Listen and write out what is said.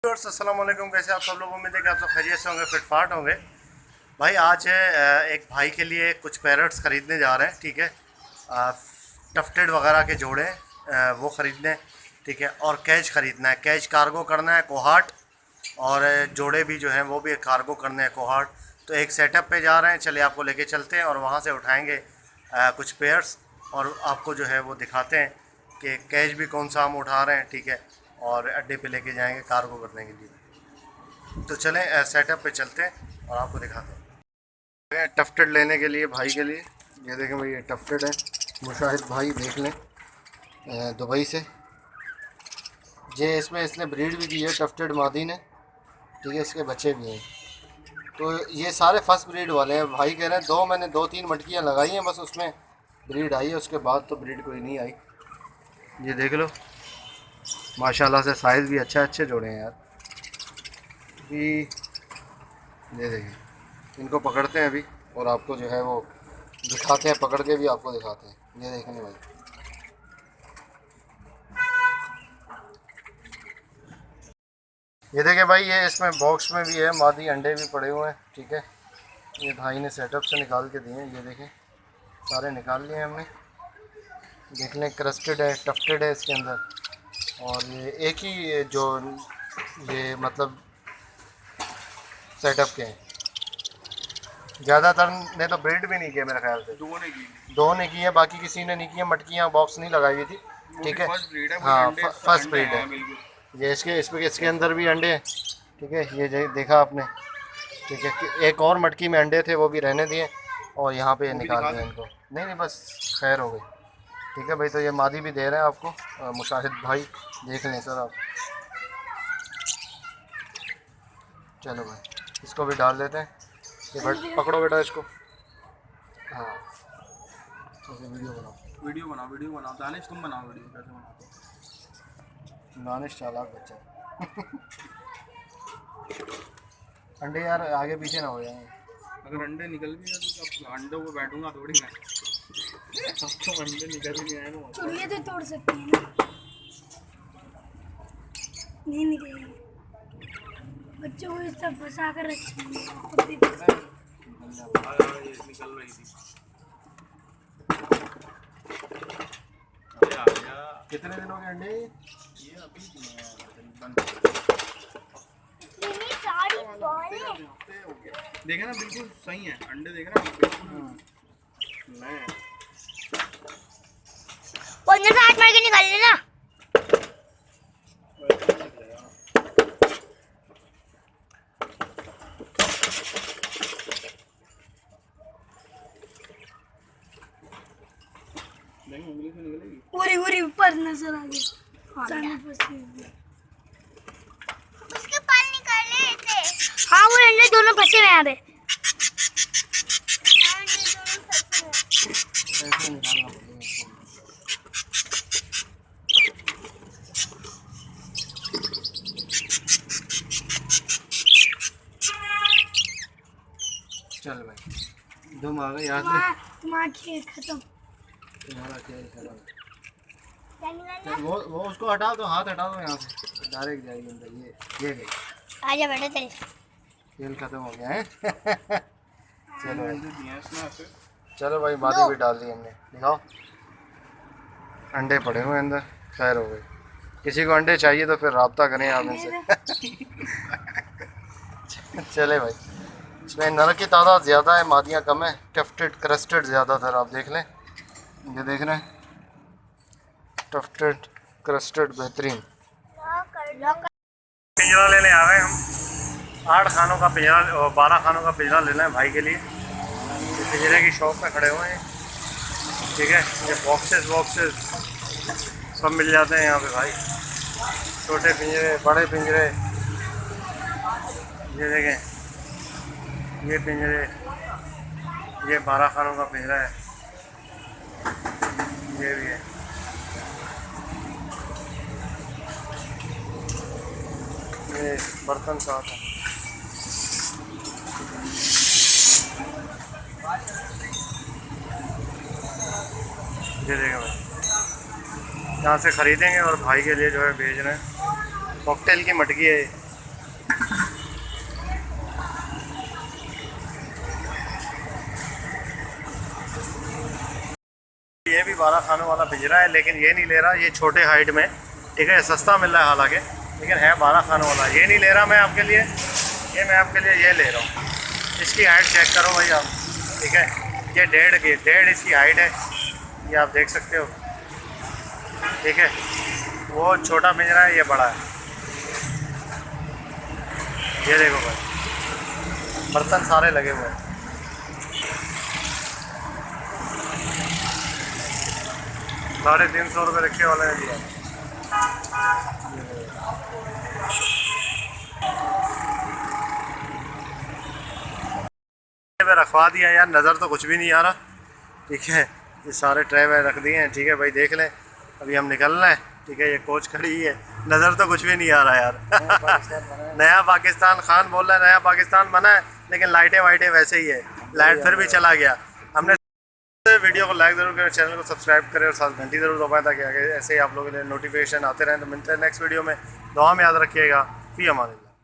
अस्सलाम वालेकुम। कैसे आप सब लोग? उम्मीद है कि आप सब खैरियत से होंगे, फिटफाट होंगे। भाई आज एक भाई के लिए कुछ पैरट्स ख़रीदने जा रहे हैं, ठीक है। टफ्टेड वगैरह के जोड़े वो ख़रीदने, ठीक है। और कैच ख़रीदना है, कैच कार्गो करना है कोहाट, और जोड़े भी जो हैं वो भी कार्गो करने हैं कोहाट। तो एक सेटअप पे जा रहे हैं, चलिए आपको लेके चलते हैं और वहाँ से उठाएंगे कुछ पेयर्स, और आपको जो है वो दिखाते हैं कि कैच भी कौन सा हम उठा रहे हैं, ठीक है। और अड्डे पे लेके जाएंगे कार्गो करने के लिए। तो चलें सेटअप पे चलते हैं और आपको दिखाते हैं। टफ्टेड लेने के लिए भाई के लिए, ये देखें भाई, ये टफ्टेड है। मुशाहिद भाई देख लें, दुबई से। ये इसमें इसने ब्रीड भी की है टफ्टेड मादी ने, ठीक है। इसके बच्चे भी हैं। तो ये सारे फर्स्ट ब्रीड वाले हैं। भाई कह रहे हैं मैंने दो तीन मटकियाँ लगाई हैं, बस उसमें ब्रीड आई है, उसके बाद तो ब्रीड कोई नहीं आई। ये देख लो, माशाल्लाह से साइज़ भी अच्छे जोड़े हैं यार। कि ये देखिए, इनको पकड़ते हैं अभी और आपको जो है वो दिखाते हैं, पकड़ के भी आपको दिखाते हैं। ये देखेंगे भाई, ये देखें भाई, ये इसमें बॉक्स में भी है, मादी अंडे भी पड़े हुए हैं, ठीक है। ये भाई ने सेटअप से निकाल के दिए हैं, ये देखें सारे निकाल लिए हमने। देख लें, क्रस्टेड है, टफ्टेड है इसके अंदर। और ये एक ही जो ये मतलब सेटअप के हैं। ज़्यादातर ने तो ब्रीड भी नहीं किया मेरे ख्याल से। दो ने की है, बाकी किसी ने नहीं किया। मटकियाँ बॉक्स नहीं लगाई हुई थी, ठीक है। हाँ, फर्स्ट ब्रीड है ये। इसके अंदर भी अंडे हैं, ठीक है। ये देखा आपने, ठीक है। एक और मटकी में अंडे थे, वो भी रहने दिए और यहाँ पे निकाल दिए इनको। नहीं, बस खैर हो गई, ठीक है भाई। तो ये मादी भी दे रहे हैं आपको, मुशाहिद भाई देख लें सर आप। चलो भाई, इसको भी डाल देते हैं। ये पकड़ो बेटा इसको। हाँ, वीडियो बनाओ। दानिश तुम बनाओ वीडियो, कैसे बनाओ? दानिश चालाक बच्चा। अंडे यार आगे पीछे ना हो जाएंगे। अगर अंडे निकल भी गए तो अंडों को बैठूंगा थोड़ी मैं। अब तो अंडे निकल ही नहीं आए ना। चलिए तो तोड़ सकते हैं ना, नहीं निकलेंगे। बच्चों को इस तरह फंसा कर रखेंगे, खुद भी निकल रही थी। कितने दिनों के अंडे? ये अभी देखे ना, बिल्कुल सही है अंडे, देखे ना बिल्कुल नए। 15-8 मार के निकाल लेना। पूरी ऊपर नजर आ गई। उसके पाल निकाले थे। हाँ, वो अंडे दोनों फंसे हुए यहाँ पे। चल भाई, दम आ गए यहाँ से। तुम्हारा खेल खत्म। तुम्हारा खेल खत्म। वो उसको हटा दो, हाथ हटा दो यहाँ से, डायरेक्ट जाएगी अंदर। ये गई। आजा बेटा, तेरे खेल खत्म हो गया है। चलो भाई, मादी भी डाल दी हमने। दिखाओ, अंडे पड़े हुए अंदर। खैर हो गई। किसी को अंडे चाहिए तो फिर रब्ता करें आप इनसे। चले भाई, इसमें नर की तादाद ज़्यादा है, मादियाँ कम है। टफ्टेड क्रस्टेड ज़्यादातर आप देख लें। ये देख रहे हैं, टफ्टेड क्रस्टेड बेहतरीन। पिंजरा लेने आ गए हम। 8 खानों का पिंजरा, 12 खानों का पिंजरा लेना है भाई के लिए। ये पिंजरे की शॉप पे खड़े हुए हैं, ठीक है। ये बॉक्सेस सब मिल जाते हैं यहाँ पे भाई। छोटे पिंजरे, बड़े पिंजरे, ये देखें, ये पिंजरे, ये 12 खानों का पिंजरा है। ये भी है। ये बर्तन साथ है। ये देखें भाई, यहाँ से ख़रीदेंगे और भाई के लिए जो है भेज रहे हैं। कॉकटेल की मटकी है। पिंजरा है, लेकिन ये नहीं ले रहा, ये छोटे हाइट में, ठीक है, सस्ता मिल रहा है हालांकि, लेकिन है 12 खानों वाला। ये नहीं ले रहा मैं आपके लिए, ये मैं आपके लिए ये ले रहा हूँ। इसकी हाइट चेक करो भाई आप, ठीक है, ये 1.5 इसकी हाइट है, ये आप देख सकते हो, ठीक है। वो छोटा पिंजरा है, ये बड़ा है। ये देखो भाई, बर्तन सारे लगे हुए हैं। 350 रुपये रिक्शे वाले ने दिया। पे रखवा दिया यार, नज़र तो कुछ भी नहीं आ रहा, ठीक है। ये सारे ट्रे में रख दिए हैं, ठीक है भाई, देख लें। अभी हम निकलना है, ठीक है। ये कोच खड़ी है, नज़र तो कुछ भी नहीं आ रहा यार। नया पाकिस्तान खान बोल रहा है, नया पाकिस्तान बना है, लेकिन लाइटें वाइटें वैसे ही है, लाइट फिर भी चला गया। हमने वीडियो को लाइक ज़रूर करें, चैनल को सब्सक्राइब करें और साथ घंटी ज़रूर दबाएं ताकि आगे ऐसे ही आप लोगों के लिए नोटिफिकेशन आते रहें। तो मिलते हैं नेक्स्ट वीडियो में, दुआ में याद रखिएगा। फ़ी अमान।